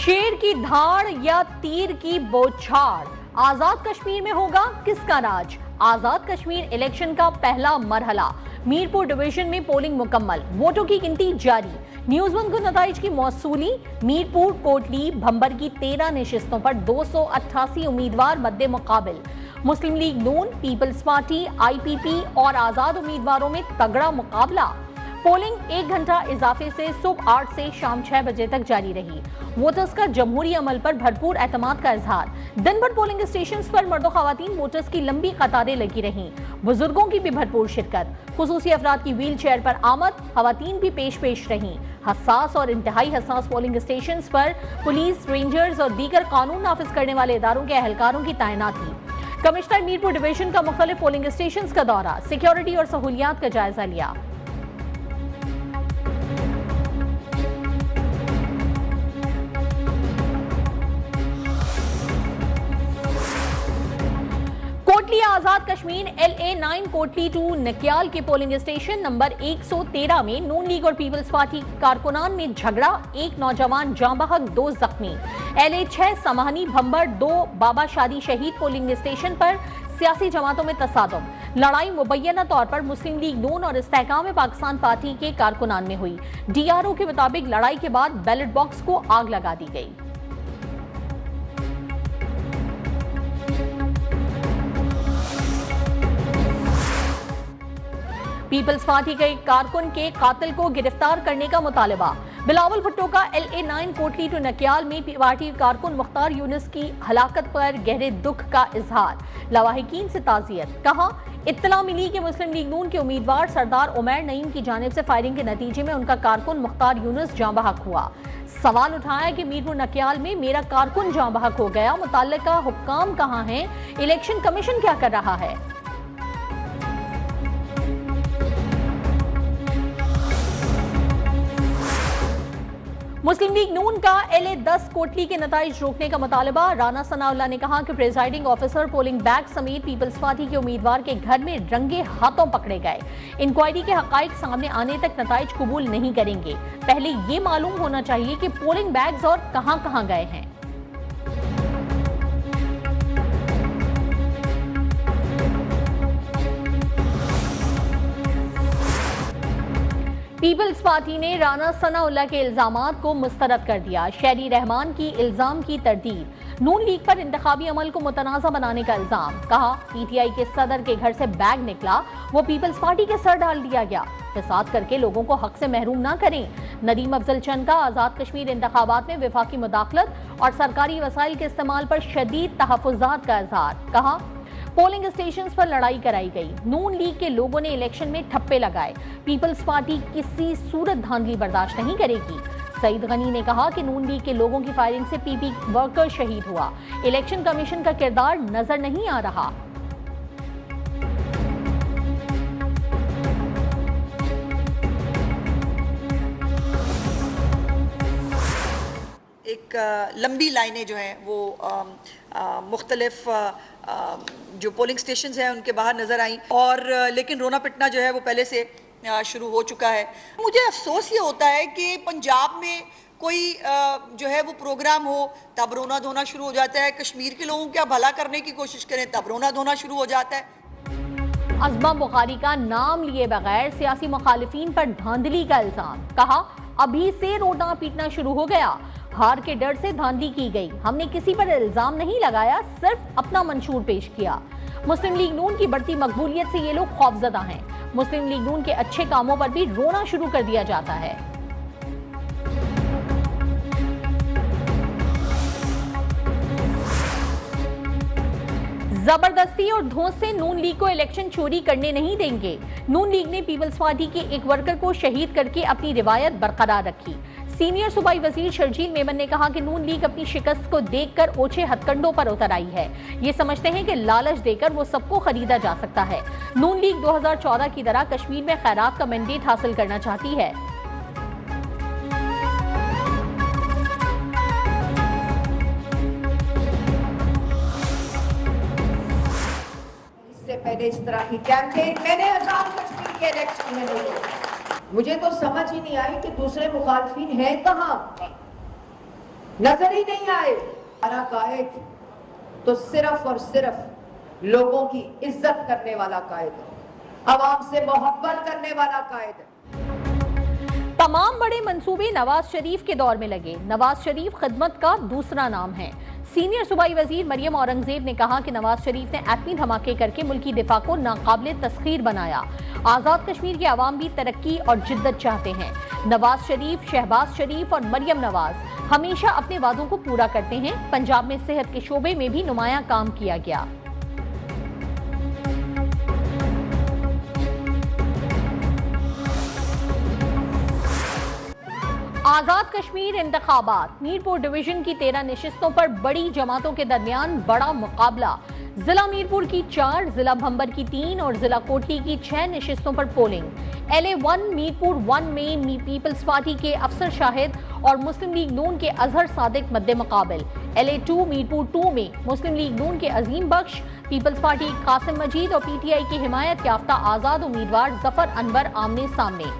शेर की धाड़ या तीर की बौछार, आजाद कश्मीर में होगा किसका राज? आजाद कश्मीर इलेक्शन का पहला मरहला, मीरपुर डिवीजन में पोलिंग मुकम्मल, वोटों की गिनती जारी। न्यूज़ वन को नताइज की मौसूली। मीरपुर, कोटली, भंबर की 13 नशिस्तों पर 288 उम्मीदवार मद्दे मुकाबिल। मुस्लिम लीग नून, पीपल्स पार्टी, IPP और आजाद उम्मीदवारों में तगड़ा मुकाबला। पोलिंग 1 घंटा इजाफे से सुबह 8 से शाम 6 बजे तक जारी रही। वोटर्स का जमहूरी अमल पर भरपूर एतमाद का इजहार। दिन भर पोलिंग स्टेशन पर मर्द और खवातीन वोटर्स की लंबी कतारें लगी रहीं। बुजुर्गों की भी भरपूर शिरकत। खुसूसी अफराद की व्हील चेयर पर आमद, खवातीन भी पेश रहीं। हसास और इंतहाई हसास पोलिंग स्टेशन पर पुलिस, रेंजर्स और दीगर कानून नाफिज करने वाले इदारों के एहलकारों की तैनाती। कमिश्नर मीरपुर डिवीजन का मुख्तलिफ पोलिंग स्टेशन का दौरा, सिक्योरिटी और सहूलियात का जायजा लिया। कोटली आजाद कश्मीर LA9 कोटली टू नकियाल के पोलिंग स्टेशन नंबर 113 में नून लीग और पीपल्स पार्टी कारकुनान में झगड़ा, 1 नौजवान जाँ बहक, 2 जख्मी। LA6 समाहनी भंबर 2 बाबा शादी शहीद पोलिंग स्टेशन पर सियासी जमातों में तसादुम। लड़ाई मुबैना तौर पर मुस्लिम लीग नून और इस्तेहकाम पाकिस्तान पार्टी के कारकुनान में हुई। DRO के मुताबिक लड़ाई के बाद बैलेट बॉक्स को आग लगा दी गई। पीपल्स पार्टी के कारकुन के कातिल को गिरफ्तार करने का मुतालबा। बिलावल भुट्टो का LA9 कोटली टू नकियाल में पार्टी कारकुन मुख्तार यूनुस की हलाकत पर गहरे दुख का इजहार। लवाहिकीन से ताज़ियत। कहा, इत्तला मिली कि मुस्लिम लीग नून के उम्मीदवार सरदार उमैर नईम की जानिब से फायरिंग के नतीजे में उनका कारकुन मुख्तार यूनुस जाँ बहक हुआ। सवाल उठाया कि मीरपुर नकियाल में मेरा कारकुन जाँ बहक हो गया, मुतल्लिका हुक्काम कहाँ हैं? इलेक्शन कमीशन क्या कर रहा है? मुस्लिम लीग नून का LA10 कोटली के नताइज रोकने का मुतालबा। राना सनाउल्लाह ने कहा कि प्रिजाइडिंग ऑफिसर पोलिंग बैग समेत पीपल्स पार्टी के उम्मीदवार के घर में रंगे हाथों पकड़े गए। इंक्वायरी के हकाइक सामने आने तक नताइज कबूल नहीं करेंगे। पहले ये मालूम होना चाहिए कि पोलिंग बैग्स और कहां गए हैं। पीपल्स पार्टी ने राना सनाउल्लाह के इल्जामात को मुस्तरद कर दिया। शहरी रहमान की इल्जाम की तरदीद। नून लीग पर इंतखाबी अमल को मुतनाज़ा बनाने का इल्जाम। कहा, PTI के सदर के घर से बैग निकला, वो पीपल्स पार्टी के सर डाल दिया गया। फिसाद करके लोगों को हक से महरूम ना करें। नदीम अफजल चंद का आजाद कश्मीर इंतखाबात में विफाकी मुदाखलत और सरकारी वसाइल के इस्तेमाल पर शदीद तहफ़्फ़ुज़ात का इज़हार। कहा, पोलिंग स्टेशन पर लड़ाई कराई गई। नून लीग के लोगों ने इलेक्शन में ठप्पे लगाए। पीपल्स पार्टी किसी सूरत धांधली बर्दाश्त नहीं करेगी। सईद गनी ने कहा कि नून लीग के लोगों की फायरिंग से PP वर्कर शहीद हुआ। इलेक्शन कमीशन का किरदार नजर नहीं आ रहा। एक लंबी लाइनें जो हैं वो मुख्तलिफ जो पोलिंग स्टेशन हैं उनके बाहर नज़र आई, और लेकिन रोना पिटना जो है वो पहले से शुरू हो चुका है। मुझे अफसोस ये होता है कि पंजाब में कोई जो है वो प्रोग्राम हो तब रोना धोना शुरू हो जाता है, कश्मीर के लोगों का भला करने की कोशिश करें तब रोना धोना शुरू हो जाता है। अज़मा बुखारी का नाम लिए बगैर सियासी मुखालिफिन पर धांधली का इल्जाम। कहा, अभी से रोना पीटना शुरू हो गया। हार के डर से धांधली की गई। हमने किसी पर इल्जाम नहीं लगाया, सिर्फ अपना मंशूर पेश किया। मुस्लिम लीग नून की बढ़ती मकबूलियत से ये लोग खौफजदा हैं। मुस्लिम लीग नून के अच्छे कामों पर भी रोना शुरू कर दिया जाता है। जबरदस्ती और धौंस से नून लीग को इलेक्शन चोरी करने नहीं देंगे। नून लीग ने पीपल्स पार्टी के एक वर्कर को शहीद करके अपनी रिवायत बरकरार रखी। सीनियर सूबाई वजीर शर्जील मेमन ने कहा कि नून लीग अपनी शिकस्त को देखकर ओछे हथकंडों पर उतर आई है। ये समझते हैं कि लालच देकर वो सबको खरीदा जा सकता है। नून लीग 2014 की तरह कश्मीर में खैरात का मैंडेट हासिल करना चाहती है। इससे पहले इस तरह की कैंपेन मैंने आजाद कश्मीर के इलेक्शन में नहीं की। मुझे तो समझ ही नहीं आई कि दूसरे मुखालफिन हैं कहाँ। नजर ही नहीं आए। हमारा कायद तो सिर्फ और सिर्फ लोगों की इज्जत करने वाला कायद है, अवाम से मोहब्बत करने वाला कायद है। तमाम बड़े मंसूबे नवाज शरीफ के दौर में लगे। नवाज शरीफ खिदमत का दूसरा नाम है। सीनियर सूबाई वजीर मरियम औरंगजेब ने कहा कि नवाज शरीफ ने एटमी धमाके करके मुल्की दिफा को नाकाबिले तस्खीर बनाया। आजाद कश्मीर के अवाम भी तरक्की और जिद्दत चाहते हैं। नवाज शरीफ, शहबाज शरीफ और मरियम नवाज हमेशा अपने वादों को पूरा करते हैं। पंजाब में सेहत के शोबे में भी नुमाया काम किया गया। आजाद कश्मीर इंतखाबात, मीरपुर डिवीजन की 13 नशिस्तों पर बड़ी जमातों के दरमियान बड़ा मुकाबला। जिला मीरपुर की 4, जिला भंबर की 3 और जिला कोटली की 6 नशिस्तों पर पोलिंग। LA1 मीरपुर 1 में पीपल्स पार्टी के अफसर शाहिद और मुस्लिम लीग नून के अजहर सादिक मद्दे मुकाबिल। LA2 मीरपुर 2 में मुस्लिम लीग नून के अजीम बख्श, पीपल्स पार्टी कासिम मजीद और PTI की हिमायत याफ्ता आजाद उम्मीदवार जफर अनवर आमने सामने।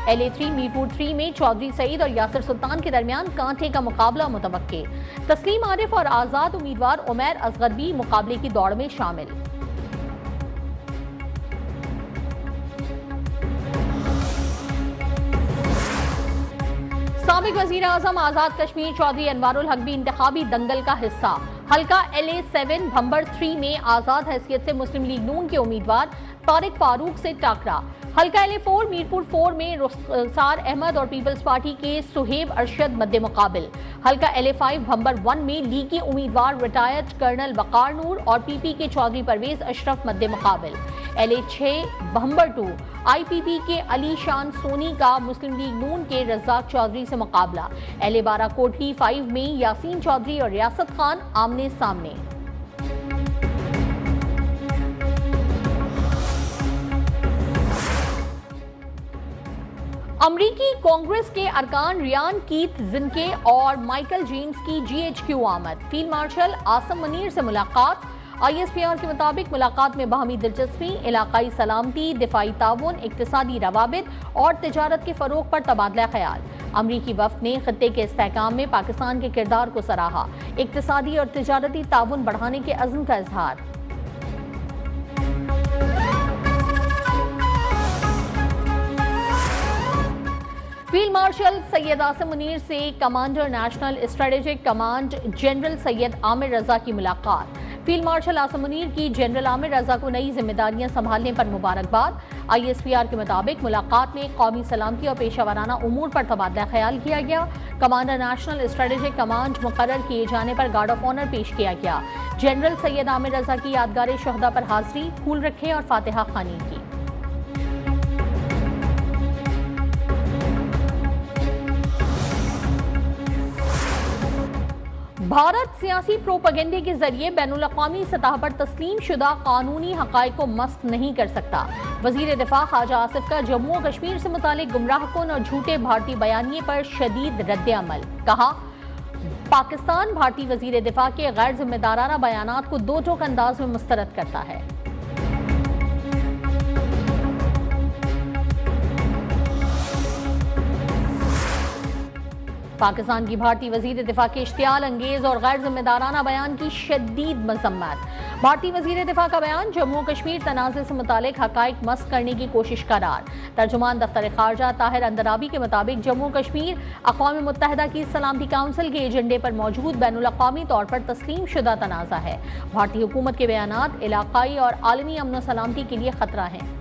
LA3 मीरपुर 3 में चौधरी सईद और यासिर सुल्तान के दरमियान कांटे का मुकाबला मुतवक्के। तस्लीम आरिफ और आजाद उम्मीदवार उमैर असगर भी मुकाबले की दौड़ में शामिल। साबिक वजीर आजम आजाद कश्मीर चौधरी अनवारुल हक भी इंतखाबी दंगल का हिस्सा। हल्का LA7 भंबर 3 में आजाद हैसियत से मुस्लिम लीग नून के उम्मीदवार तारिक फारूक से टाकरा। हल्का LA4 मीरपुर 4 में रुखसार अहमद और पीपल्स पार्टी के सुहेब अरशद मद्दे मुकाबिल। हल्का LA5 भंबर 1 में लीगी उम्मीदवार रिटायर्ड कर्नल वकार नूर और PP के चौधरी परवेज अशरफ मद्दे मुकाबिल। LA6 भंबर 2 IPP के अली शान सोनी का मुस्लिम लीग नून के रज्जाक चौधरी से मुकाबला। LA12 कोटली 5 में यासीन चौधरी और रियासत खान आमने सामने। अमरीकी कांग्रेस के अरकान रियान कीथ जिनके और माइकल जेम्स की GHQ आमद। फील्ड मार्शल आसम मुनीर से मुलाकात। ISPR के मुताबिक मुलाकात में बाहमी दिलचस्पी, इलाकाई सलामती, दिफाई ताउन, इक्तिसादी रवाबित और तिजारत के फरोग पर तबादला ख्याल। अमरीकी वफ्द ने खत्ते के इस्तेहकाम में पाकिस्तान के किरदार को सराहा। इक्तिसादी और तिजारती ताउन बढ़ाने के अज़्म का इजहार। फील्ड मार्शल सैयद आसिम मुनीर से commander national strategic command general Syed Amir Raza की मुलाकात। फील्ड मार्शल आसिम मुनीर की जनरल आमिर रजा को नई जिम्मेदारियां संभालने पर मुबारकबाद। ISPR के मुताबिक मुलाकात में कौमी सलामती और पेशा वाराना उमूर पर तबादला ख्याल किया गया। कमांडर नेशनल स्ट्रेटेजिक कमांड मुकर्रर किए जाने पर गार्ड ऑफ ऑनर पेश किया गया। जनरल सैयद आमिर रजा की यादगार शहदा पर हाजिरी, फूल रखे और फातिहा खानी की। भारत सियासी प्रोपेगेंडे के जरिए बैनुल-अक़वामी सतह पर तस्लीम शुदा कानूनी हक़ाइक़ को मस्ख़ नहीं कर सकता। वज़ीर दिफ़ा ख्वाजा आसिफ का जम्मू और कश्मीर से मुतालिक गुमराहकुन और झूठे भारतीय बयानिए पर शदीद रद्द-ए-अमल। कहा, पाकिस्तान भारतीय वज़ीर दिफ़ा के गैर जिम्मेदाराना बयानात को दो टोक अंदाज में मुस्तरद करता है। पाकिस्तान की भारतीय वजीर दिफा के इश्तियाल अंगेज और गैर जिम्मेदाराना बयान की शदीद मजम्मत। भारतीय वजीर दिफा का बयान जम्मू कश्मीर तनाज़े से मुतालिक हक़ाइक़ मस्ख़ करने की कोशिश करार। तर्जुमान दफ्तर ख़ारजा ताहिर अंदराबी के मुताबिक जम्मू कश्मीर अक़वाम मुत्तहिदा की सलामती काउंसिल के एजेंडे पर मौजूद बैनुल-अक़वामी तौर पर तस्लीम शुदा तनाज़ा है। भारतीय हुकूमत के बयानात इलाक़ाई और आलमी अमन व सलामती के लिए खतरा हैं।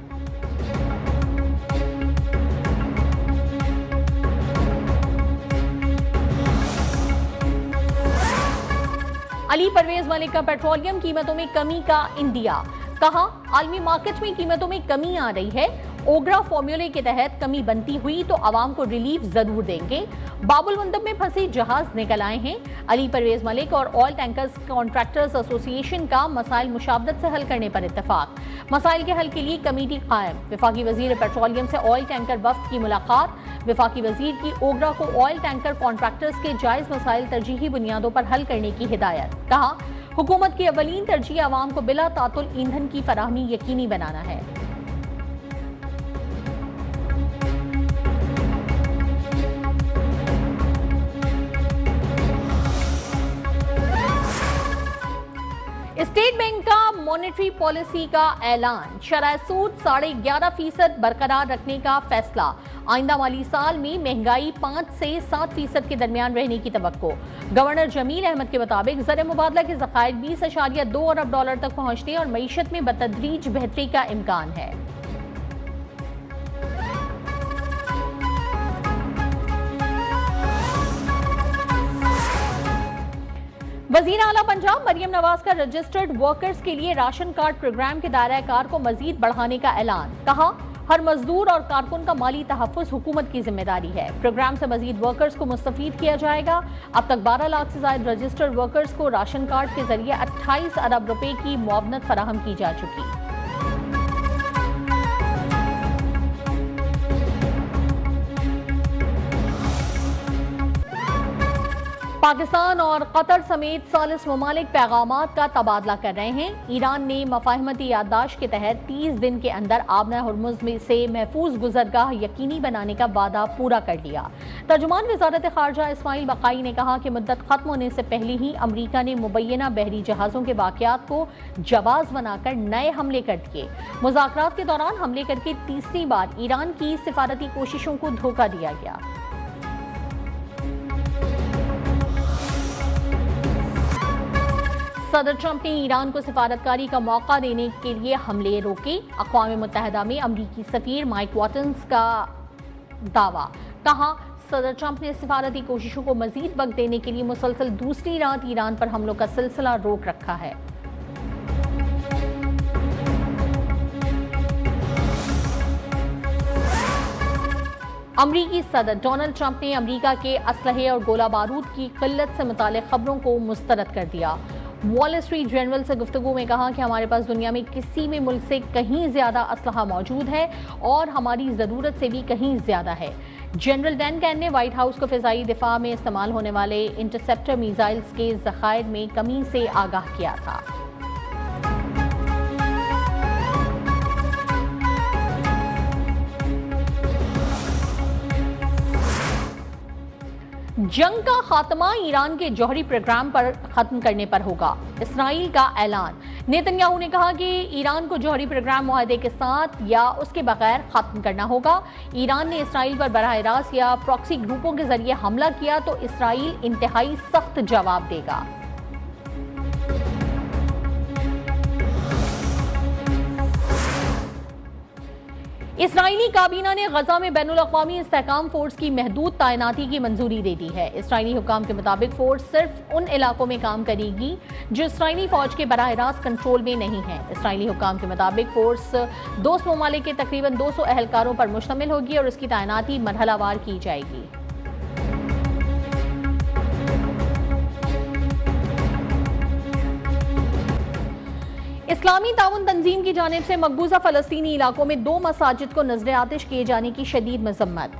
अली परवेज मलिक का पेट्रोलियम कीमतों में कमी का इंदिया। कहा, आलमी मार्केट में कीमतों में कमी आ रही है। ओगरा फॉर्मूले के तहत कमी बनती हुई तो आवाम को रिलीफ जरूर देंगे। बाबुल मंदब में फंसे जहाज निकल आए हैं। अली परवेज मलिक और ऑयल टैंकर्स कॉन्ट्रैक्टर्स एसोसिएशन का मसाइल मुशावरत से हल करने पर इत्तेफाक। मसाइल के हल के लिए कमेटी कायम। वफाकी वजीर पेट्रोलियम से ऑयल टैंकर वफ्द की मुलाकात। वफाकी वजीर की ओगरा को ऑयल टैंकर कॉन्ट्रैक्टर्स के जायज मसाइल तरजीही बुनियादों पर हल करने की हिदायत। कहा, हुकूमत की अवलीन तरजीह आवाम को बिला तातुल ईंधन की फराहमी यकीनी बनाना है। मॉनेटरी पॉलिसी का ऐलान, शरह सूद 11.5% बरकरार रखने का फैसला। आइंदा माली साल में महंगाई 5 से 7% के दरमियान रहने की तवक्को। गवर्नर जमील अहमद के मुताबिक ज़र मुबादला के ज़खायर 20.2 अरब डॉलर तक पहुंचने और मईशत में बतदरीज बेहतरी का इम्कान है। वज़ीर आला पंजाब मरियम नवाज का रजिस्टर्ड वर्कर्स के लिए राशन कार्ड प्रोग्राम के दायरा कार को मजीद बढ़ाने का ऐलान। कहा, हर मजदूर और कारकुन का माली तहफ़्फ़ुज़ हुकूमत की जिम्मेदारी है। प्रोग्राम से मजीद वर्कर्स को मुस्तफ़ीद किया जाएगा। अब तक 12 लाख से ज़ायद रजिस्टर्ड वर्कर्स को राशन कार्ड के जरिए 28 अरब रुपए की मुआवनत फराहम की जा चुकी। पाकिस्तान और कतर समेत 40 ममालिक पैगामात का तबादला कर रहे हैं। ईरान ने मफाहमती याददाश्त के तहत 30 दिन के अंदर आबना हुर्मुज़ में से महफूज गुजरगाह यकीनी बनाने का वादा पूरा कर लिया। तर्जुमान वज़ारत ख़ारजा इस्माइल बक़ाई ने कहा कि मुद्दत खत्म होने से पहले ही अमरीका ने मुबैना बहरी जहाज़ों के वाक़यात को जवाज़ बनाकर नए हमले कर दिए। मुज़ाकरात के दौरान हमले करके तीसरी बार ईरान की सिफारती कोशिशों को धोखा दिया गया। सदर ट्रंप ने ईरान को सिफारतकारी का मौका देने के लिए हमले रोके। अक़वाम मुत्तहिदा में अमरीकी सफ़ीर माइक वाटन्स का दावा। कहा, सदर ट्रंप ने सिफारती कोशिशों को मजीद वक्त देने के लिए मुसलसल दूसरी रात ईरान पर हमलों का सिलसिला रोक रखा है। अमरीकी सदर डोनाल्ड ट्रंप ने अमरीका के असलहे और गोला बारूद की किल्लत से मुताल्लिक़ खबरों को मुस्तरद कर दिया। वॉल स्ट्रीट जर्नल से गुफ्तगू में कहा कि हमारे पास दुनिया में किसी भी मुल्क से कहीं ज्यादा असलहा मौजूद है और हमारी जरूरत से भी कहीं ज्यादा है। जनरल डैन कैन ने व्हाइट हाउस को फिजाई दिफा में इस्तेमाल होने वाले इंटरसेप्टर मिसाइल्स के ज़खायर में कमी से आगाह किया था। जंग का खात्मा ईरान के जौहरी प्रोग्राम पर खत्म करने पर होगा, इसराइल का ऐलान। नेतन्याहू ने कहा कि ईरान को जौहरी प्रोग्राम मुआहदे के साथ या उसके बगैर खत्म करना होगा। ईरान ने इसराइल पर बराह रास्त या प्रॉक्सी ग्रुपों के जरिए हमला किया तो इसराइल इंतहाई सख्त जवाब देगा। इसराइली काबीना ने गजा में बैनुल अक़वामी इस्तेहकाम फोर्स की महदूद तैनाती की मंजूरी दे दी है। इसराइली हुकाम के मुताबिक फोर्स सिर्फ उन इलाकों में काम करेगी जो इसराइली फौज के बराह रास्त कंट्रोल में नहीं है। इसराइली हुकाम के मुताबिक फोर्स 200 ममालिक के तकरीबन 200 अहलकारों पर मुश्तमिल होगी और उसकी तैनाती मरहलावार की जाएगी। इस्लामी ताउन तंजीम की जानिब से मकबूजा फलस्तीनी इलाकों में 2 मसाजिद को नजर आतिश किए जाने की शदीद मजम्मत।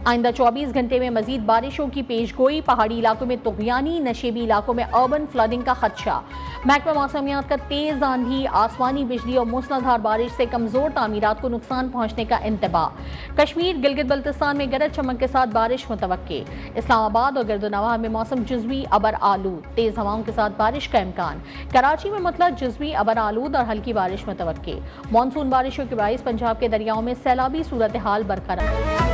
आइंदा 24 घंटे में मजीद बारिशों की पेशगोई। पहाड़ी इलाकों में तुग़यानी, नशेबी इलाकों में अर्बन फ्लडिंग का खदशा। महकमा मौसमियात का तेज आंधी, आसमानी बिजली और मूसलाधार बारिश से कमजोर तामीरात को नुकसान पहुंचने का इंतबाह। कश्मीर, गिलगित बल्तिस्तान में गरज चमक के साथ बारिश मुतवक्के। इस्लामाबाद और गर्दनवाह में मौसम जुज़वी अबर आलूद, तेज हवाओं के साथ बारिश का इम्कान। कराची में मतलब जुज़वी अबर आलूद और हल्की बारिश मुतवक्के। मानसून बारिशों के बाइस पंजाब के दरियाओं में सैलाबी सूरत हाल बरकरार।